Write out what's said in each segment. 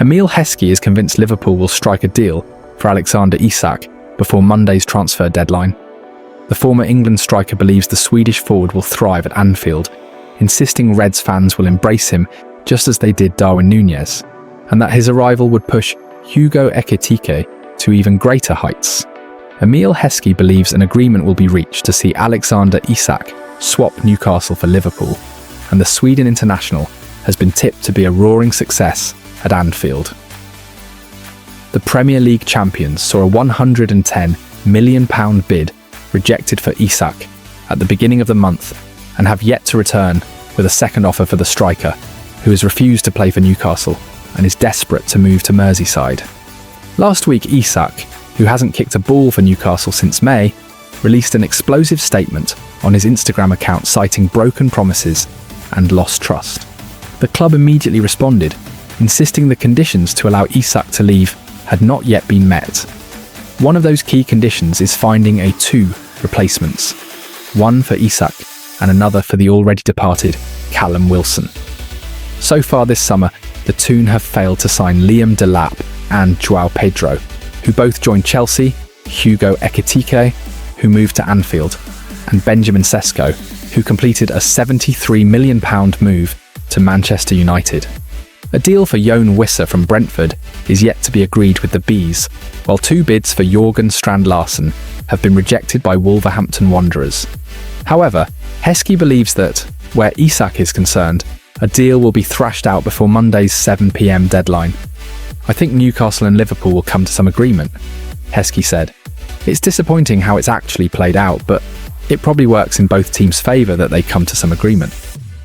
Emil Heskey is convinced Liverpool will strike a deal for Alexander Isak before Monday's transfer deadline. The former England striker believes the Swedish forward will thrive at Anfield, insisting Reds fans will embrace him just as they did Darwin Núñez, and that his arrival would push Hugo Ekitike to even greater heights. Emil Heskey believes an agreement will be reached to see Alexander Isak swap Newcastle for Liverpool, and the Sweden international has been tipped to be a roaring success at Anfield. The Premier League champions saw a £110 million bid rejected for Isak at the beginning of the month and have yet to return with a second offer for the striker, who has refused to play for Newcastle and is desperate to move to Merseyside. Last week, Isak, who hasn't kicked a ball for Newcastle since May, released an explosive statement on his Instagram account citing broken promises and lost trust. The club immediately responded, insisting the conditions to allow Isak to leave had not yet been met. One of those key conditions is finding two replacements, one for Isak and another for the already departed Callum Wilson. So far this summer, the Toon have failed to sign Liam Delap and João Pedro, who both joined Chelsea, Hugo Ekitike, who moved to Anfield, and Benjamin Sesko, who completed a £73 million move to Manchester United. A deal for Jon Wissa from Brentford is yet to be agreed with the Bees, while two bids for Jorgen Strand Larsen have been rejected by Wolverhampton Wanderers. However, Heskey believes that, where Isak is concerned, a deal will be thrashed out before Monday's 7 p.m. deadline. "I think Newcastle and Liverpool will come to some agreement," Heskey said. "It's disappointing how it's actually played out, but it probably works in both teams' favour that they come to some agreement.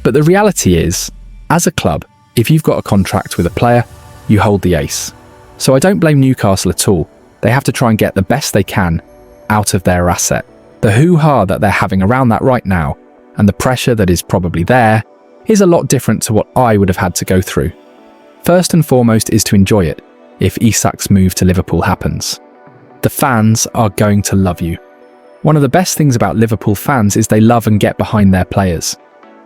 But the reality is, as a club, if you've got a contract with a player, you hold the ace. So I don't blame Newcastle at all. They have to try and get the best they can out of their asset. The hoo-ha that they're having around that right now, and the pressure that is probably there, is a lot different to what I would have had to go through. First and foremost is to enjoy it, if Isak's move to Liverpool happens. The fans are going to love you. One of the best things about Liverpool fans is they love and get behind their players.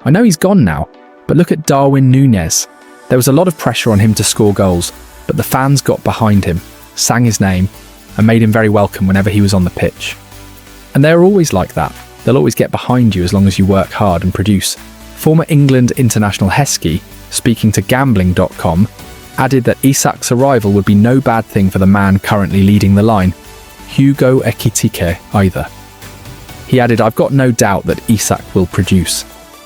I know he's gone now, but look at Darwin Núñez. There was a lot of pressure on him to score goals, but the fans got behind him, sang his name, and made him very welcome whenever he was on the pitch. And they're always like that. They'll always get behind you as long as you work hard and produce. Former England international Heskey, speaking to Gambling.com, added that Isak's arrival would be no bad thing for the man currently leading the line, Hugo Ekitike, either. He added, "I've got no doubt that Isak will produce.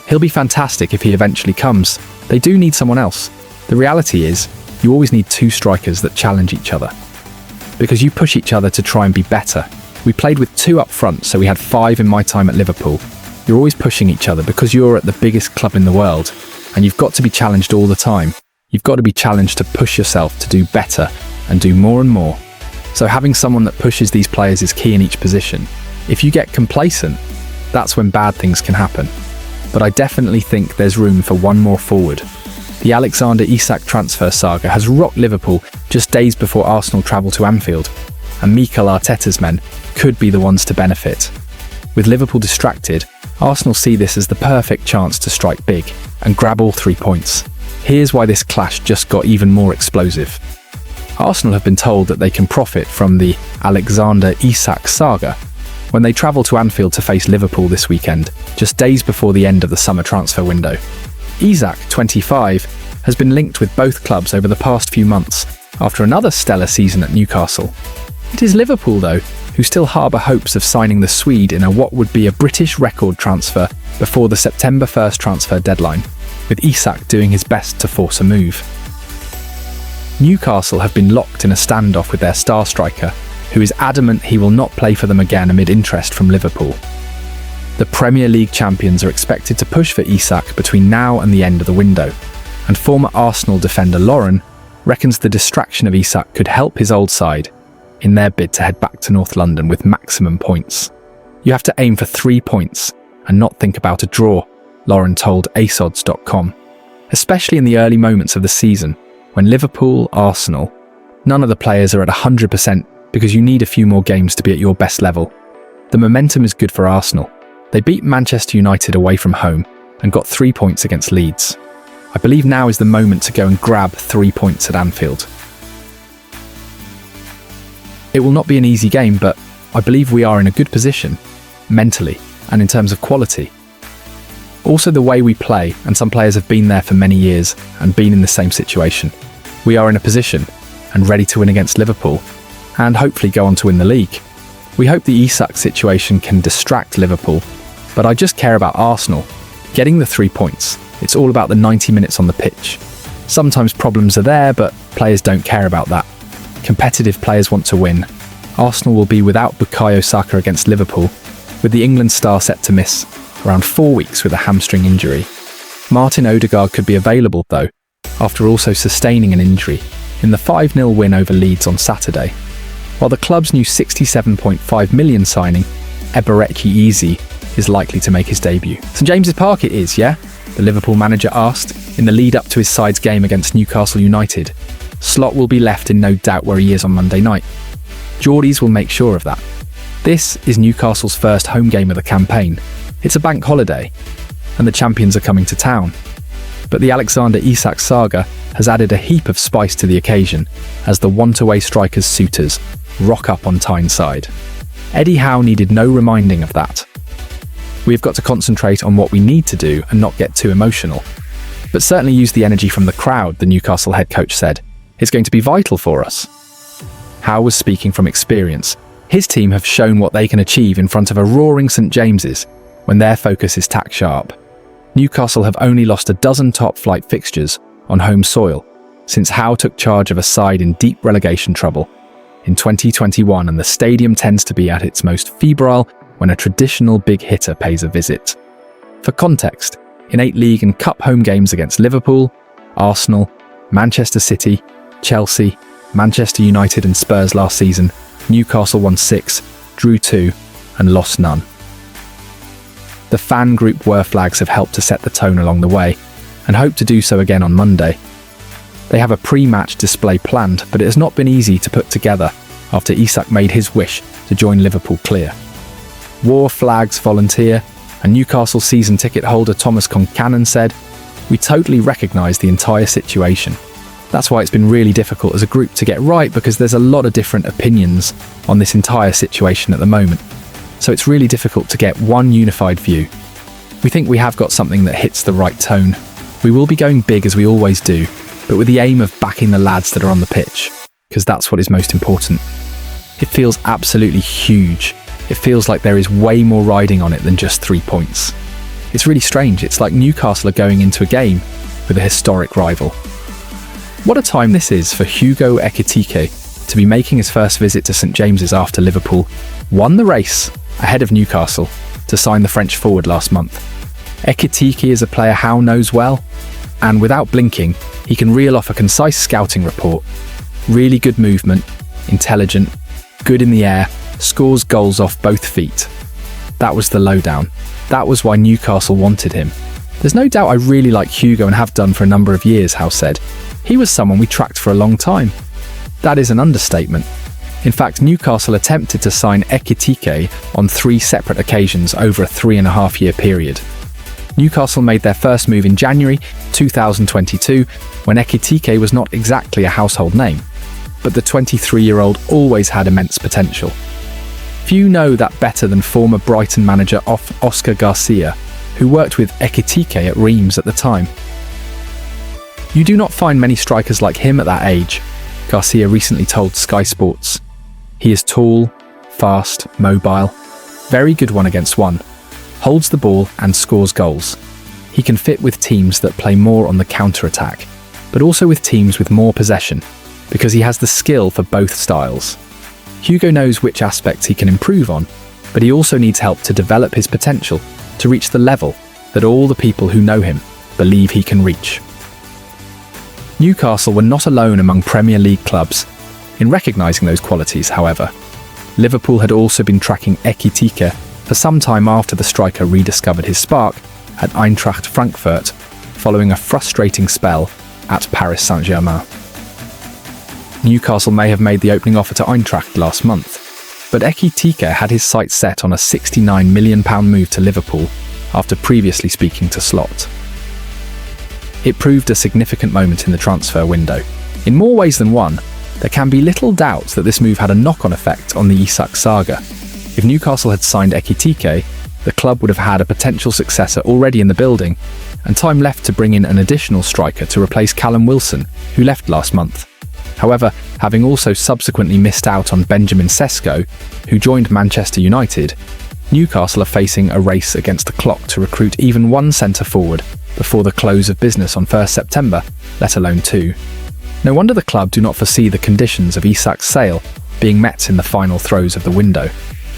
He'll be fantastic if he eventually comes. They do need someone else. The reality is, you always need two strikers that challenge each other. Because you push each other to try and be better. We played with two up front, so we had 5 in my time at Liverpool. You're always pushing each other because you're at the biggest club in the world, and you've got to be challenged all the time. You've got to be challenged to push yourself to do better and do more and more. So having someone that pushes these players is key in each position. If you get complacent, that's when bad things can happen. But I definitely think there's room for one more forward. The Alexander Isak transfer saga has rocked Liverpool just days before Arsenal travel to Anfield, and Mikel Arteta's men could be the ones to benefit. With Liverpool distracted, Arsenal see this as the perfect chance to strike big and grab all 3 points. Here's why this clash just got even more explosive. Arsenal have been told that they can profit from the Alexander Isak saga when they travel to Anfield to face Liverpool this weekend, just days before the end of the summer transfer window. Isak, 25, has been linked with both clubs over the past few months after another stellar season at Newcastle. It is Liverpool, though, who still harbour hopes of signing the Swede in what would be a British record transfer before the September 1st transfer deadline, with Isak doing his best to force a move. Newcastle have been locked in a standoff with their star striker, who is adamant he will not play for them again amid interest from Liverpool. The Premier League champions are expected to push for Isak between now and the end of the window, and former Arsenal defender Lauren reckons the distraction of Isak could help his old side in their bid to head back to North London with maximum points. "You have to aim for 3 points and not think about a draw," Lauren told AceOdds.com. Especially in the early moments of the season, when Liverpool, Arsenal, none of the players are at 100% because you need a few more games to be at your best level. The momentum is good for Arsenal. They beat Manchester United away from home and got 3 points against Leeds. I believe now is the moment to go and grab 3 points at Anfield. It will not be an easy game, but I believe we are in a good position, mentally and in terms of quality. Also the way we play, and some players have been there for many years and been in the same situation. We are in a position and ready to win against Liverpool and hopefully go on to win the league. We hope the Isak situation can distract Liverpool, but I just care about Arsenal. Getting the 3 points, it's all about the 90 minutes on the pitch. Sometimes problems are there, but players don't care about that. Competitive players want to win. Arsenal will be without Bukayo Saka against Liverpool, with the England star set to miss around 4 weeks with a hamstring injury. Martin Odegaard could be available though, after also sustaining an injury in the 5-0 win over Leeds on Saturday. While the club's new £67.5 million signing, Ekitike is likely to make his debut. St James's Park it is, yeah? The Liverpool manager asked in the lead up to his side's game against Newcastle United. Slot will be left in no doubt where he is on Monday night. Geordies will make sure of that. This is Newcastle's first home game of the campaign. It's a bank holiday, and the champions are coming to town. But the Alexander Isak saga has added a heap of spice to the occasion as the want-away strikers' suitors rock up on Tyneside. Eddie Howe needed no reminding of that. We've got to concentrate on what we need to do and not get too emotional. But certainly use the energy from the crowd, the Newcastle head coach said. It's going to be vital for us. Howe was speaking from experience. His team have shown what they can achieve in front of a roaring St James's when their focus is tack sharp. Newcastle have only lost a dozen top-flight fixtures on home soil since Howe took charge of a side in deep relegation trouble in 2021, and the stadium tends to be at its most febrile when a traditional big hitter pays a visit. For context, in 8 league and cup home games against Liverpool, Arsenal, Manchester City, Chelsea, Manchester United and Spurs last season, Newcastle won 6, drew 2 and lost none. The fan group Were flags have helped to set the tone along the way and hope to do so again on Monday. They have a pre-match display planned, but it has not been easy to put together after Isak made his wish to join Liverpool clear. War flags volunteer and Newcastle season ticket holder Thomas Concannon said, "We totally recognise the entire situation. That's why it's been really difficult as a group to get right, because there's a lot of different opinions on this entire situation at the moment. So it's really difficult to get one unified view. We think we have got something that hits the right tone. We will be going big as we always do, but with the aim of backing the lads that are on the pitch, because that's what is most important. It feels absolutely huge. It feels like there is way more riding on it than just 3 points. It's really strange. It's like Newcastle are going into a game with a historic rival." What a time this is for Hugo Ekitike to be making his first visit to St James's after Liverpool won the race ahead of Newcastle to sign the French forward last month. Ekitike is a player Howe knows well, and without blinking, he can reel off a concise scouting report. Really good movement, intelligent, good in the air, scores goals off both feet. That was the lowdown. That was why Newcastle wanted him. "There's no doubt I really like Hugo and have done for a number of years," Howe said. "He was someone we tracked for a long time." That is an understatement. In fact, Newcastle attempted to sign Ekitike on 3 separate occasions over a 3.5-year period. Newcastle made their first move in January 2022 when Ekitike was not exactly a household name, but the 23-year-old always had immense potential. Few know that better than former Brighton manager Oscar Garcia, who worked with Ekitike at Reims at the time. "You do not find many strikers like him at that age," Garcia recently told Sky Sports. "He is tall, fast, mobile, very good 1-against-1, holds the ball and scores goals. He can fit with teams that play more on the counter-attack, but also with teams with more possession, because he has the skill for both styles. Hugo knows which aspects he can improve on, but he also needs help to develop his potential to reach the level that all the people who know him believe he can reach." Newcastle were not alone among Premier League clubs in recognising those qualities, however. Liverpool had also been tracking Ekitike for some time after the striker rediscovered his spark at Eintracht Frankfurt following a frustrating spell at Paris Saint-Germain. Newcastle may have made the opening offer to Eintracht last month, but Ekitike had his sights set on a £69 million move to Liverpool after previously speaking to Slot. It proved a significant moment in the transfer window. In more ways than one, there can be little doubt that this move had a knock-on effect on the Isak saga. If Newcastle had signed Ekitike, the club would have had a potential successor already in the building, and time left to bring in an additional striker to replace Callum Wilson, who left last month. However, having also subsequently missed out on Benjamin Sesko, who joined Manchester United, Newcastle are facing a race against the clock to recruit even one centre-forward before the close of business on 1st September, let alone two. No wonder the club do not foresee the conditions of Isak's sale being met in the final throes of the window,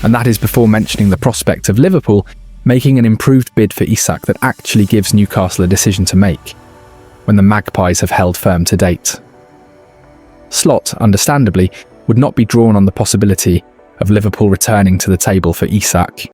and that is before mentioning the prospect of Liverpool making an improved bid for Isak that actually gives Newcastle a decision to make, when the Magpies have held firm to date. Slot, understandably, would not be drawn on the possibility of Liverpool returning to the table for Isak.